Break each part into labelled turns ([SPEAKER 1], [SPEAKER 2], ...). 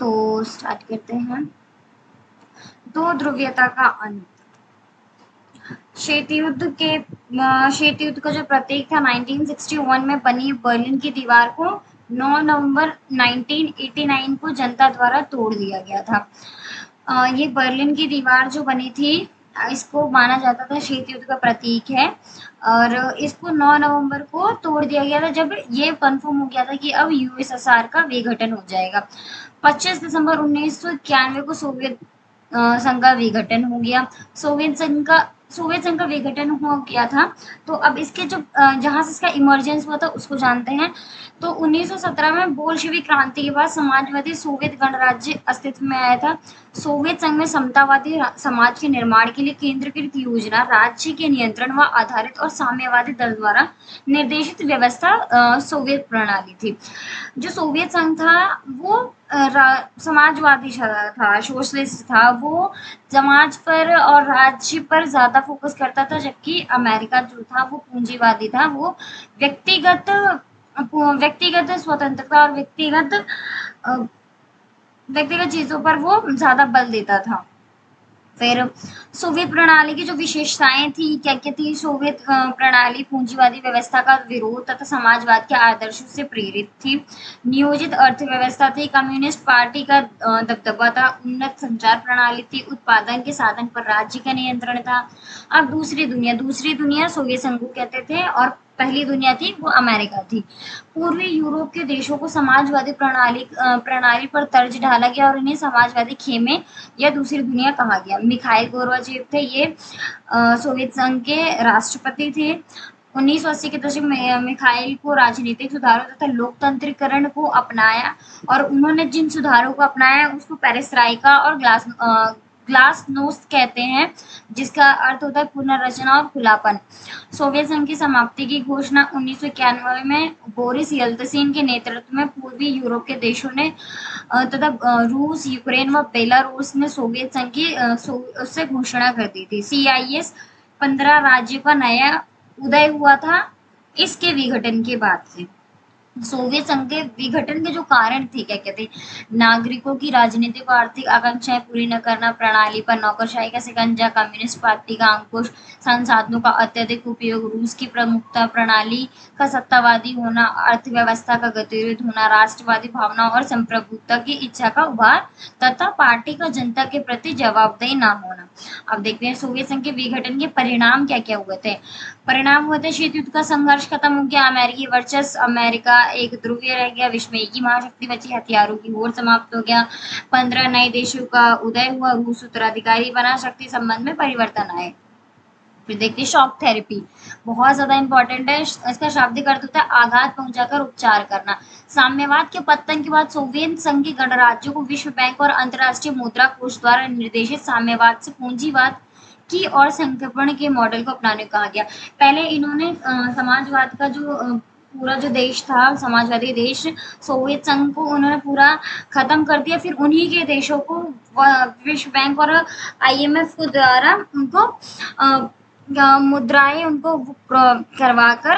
[SPEAKER 1] तो स्टार्ट करते हैं। दो ध्रुवीयता का अंत। शीत युद्ध का जो प्रतीक था 1961 में बनी बर्लिन की दीवार को 9 नवंबर 1989 को जनता द्वारा तोड़ दिया गया था। ये बर्लिन की दीवार जो बनी थी, इसको माना जाता था शीत युद्ध का प्रतीक है और इसको 9 नवंबर को तोड़ दिया गया था जब ये कंफर्म हो गया था कि अब यूएसएसआर का विघटन हो जाएगा। 25 दिसंबर 1991 को संघ का विघटन हो गया। सोवियत संघ का विघटन हो गया था। तो अब इसके जो जहाँ से इसका इमरजेंस हुआ था उसको जानते हैं। तो 1917 में बोल्शेविक क्रांति के बाद समाजवादी सोवियत गणराज्य अस्तित्व में आया था। सोवियत संघ में समतावादी समाज के निर्माण के लिए केंद्रीकृत योजना राज्य के नियंत्रण व आधारित और साम्यवादी दल द्वारा निर्देशित व्यवस्था सोवियत प्रणाली थी। जो सोवियत संघ था वो समाजवादी था, सोशलिस्ट था। वो समाज पर और राज्य पर ज्यादा फोकस करता था, जबकि अमेरिका जो था वो पूंजीवादी था। वो व्यक्तिगत स्वतंत्रता और व्यक्तिगत चीजों पर वो ज्यादा बल देता था। फिर सोवियत प्रणाली की जो विशेषताएं थी क्या क्या थी। सोवियत प्रणाली पूंजीवादी व्यवस्था का विरोध तथा समाजवाद के आदर्शों से प्रेरित थी। नियोजित अर्थव्यवस्था थी। कम्युनिस्ट पार्टी का दबदबा था। उन्नत संचार प्रणाली थी। उत्पादन के साधन पर राज्य का नियंत्रण था। अब दूसरी दुनिया सोवियत संघ को कहते थे और पहली दुनिया थी वो अमेरिका थी। पूर्वी यूरोप के देशों को समाजवादी प्रणाली पर तर्ज ढाला गया और इन्हें समाजवादी खेमे या दूसरी दुनिया कहा गया। मिखाइल गोर्बाचेव थे, ये सोवियत संघ के राष्ट्रपति थे। 1980 के दशक में मिखाइल को राजनीतिक सुधारों तथा लोकतंत्रीकरण को अपनाया और उन्होंने जिन सुधारों को अपनाया उसको पेरेस्ट्राइका और ग्लासनोस्ट कहते हैं, जिसका अर्थ होता है पुनर्रचना और खुलापन। सोवियत संघ की समाप्ति की घोषणा 1991 में बोरिस येल्त्सिन के नेतृत्व में पूर्वी यूरोप के देशों ने तथा रूस, यूक्रेन व बेलारूस ने सोवियत संघ की उससे घोषणा कर दी थी। CIS 15 राज्यों का नया उदय हुआ था इसके विघटन के बाद से। सोवियत संघ के विघटन के जो कारण थे क्या क्या थे। नागरिकों की राजनीतिक और आर्थिक आकांक्षाएं पूरी न करना, प्रणाली पर नौकरशाही का शिकंजा, कम्युनिस्ट पार्टी का अंकुश, संसाधनों का अत्यधिक उपयोग, रूस की प्रमुखता, प्रणाली का सत्तावादी होना, अर्थव्यवस्था का गतिरोध होना, राष्ट्रवादी भावना और संप्रभुता की इच्छा का उभार तथा पार्टी का जनता के प्रति जवाबदेही न होना। अब देखते हैं सोवियत संघ के विघटन के परिणाम क्या क्या हुए थे। परिणाम हुए थे शीत युद्ध का संघर्ष खत्म हो गया, अमेरिकी वर्चस्व, अमेरिका एक ध्रुवीय रह गया, विश्व में एक ही महाशक्ति बची, हथियारों की होड़ समाप्त हो गया, 15 नए देशों का उदय हुआ, रूस उत्तराधिकारी बना, शक्ति संबंध में परिवर्तन आए। फिर देखते शॉक थेरेपी, बहुत ज्यादा इंपॉर्टेंट है। इसका शाब्दिक अर्थ होता है आघात पहुंचाकर उपचार करना। साम्यवाद के पतन के बाद सोवियत संघ के गणराज्यों को विश्व बैंक और अंतर्राष्ट्रीय मुद्रा कोष द्वारा निर्देशित साम्यवाद से पूंजीवाद की और संक्रमण के मॉडल को अपनाने को कहा गया। पहले इन्होंने समाजवाद का जो पूरा जो देश था, समाजवादी देश, सोवियत संघ को उन्होंने पूरा खत्म कर दिया। फिर उन्हीं के देशों को विश्व बैंक और IMF को द्वारा उनको मुद्राएं उनको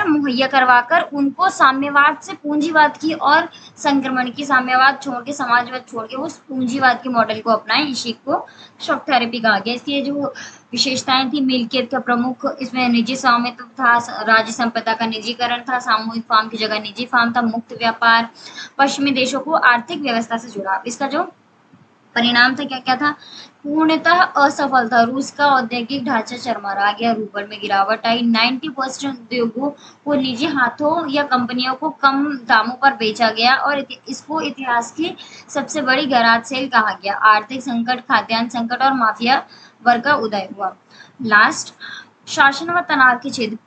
[SPEAKER 1] मुहैया करवाकर उनको साम्यवाद से पूंजीवाद की और संक्रमण की, साम्यवाद छोड़ के समाजवाद छोड़ के उस पूंजीवाद के मॉडल को अपनाएं। इसी को शॉक थेरेपी कहा गया। इसकी जो विशेषताएं थी, मिल्कियत का प्रमुख, इसमें निजी स्वामित्व था, राज्य संपदा का निजीकरण था, सामूहिक फार्म की जगह निजी फार्म था, मुक्त व्यापार, पश्चिमी देशों को आर्थिक व्यवस्था से जुड़ा। इसका जो परिणाम था क्या क्या था। पूर्णतः असफलता, रूस का औद्योगिक ढांचा चरमरा गया, रूबल में गिरावट आई, 90% उद्योगों को निजी हाथों या कंपनियों को कम दामों पर बेचा गया और इसको इतिहास की सबसे बड़ी गैराज सेल कहा गया। आर्थिक संकट, खाद्यान्न संकट और माफिया वर्ग का उदय हुआ। लास्ट, शासन व तनाव के क्षेत्र,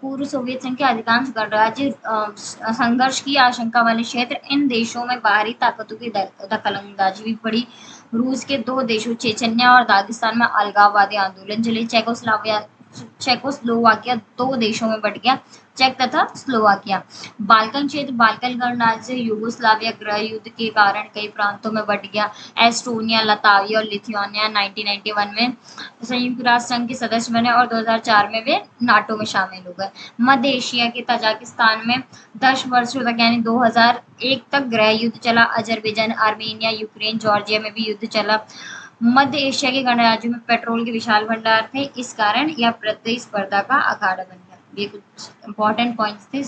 [SPEAKER 1] पूर्व सोवियत संघ के अधिकांश गणराज्य संघर्ष की आशंका वाले क्षेत्र, इन देशों में बाहरी ताकतों की दखलंदाजी भी पड़ी। रूस के 2 देशों चेचन्या और दागिस्तान में अलगाववादी आंदोलन चले। चेकोस्लोवाकिया 2 देशों में बट गया, चेक तथा स्लोवाकिया। बाल्कन क्षेत्र, बाल्कन गणराज्य यूगोस्लाविया गृह युद्ध के कारण कई प्रांतों में बट गया। एस्टोनिया, लताविया और लिथुआनिया 1991 में संयुक्त राष्ट्र संघ के सदस्य बने और 2004 में वे नाटो में शामिल हो गए। मध्य एशिया के तजाकिस्तान में 10 वर्षों तक यानी 2001 तक गृह युद्ध चला। अजरबैजान, आर्मेनिया, यूक्रेन, जॉर्जिया में भी युद्ध चला। मध्य एशिया के गणराज्यों में पेट्रोल के विशाल भंडार थे, इस कारण यह प्रतिस्पर्धा का अखाड़ा बन गया। ये कुछ इंपॉर्टेंट पॉइंट्स थे।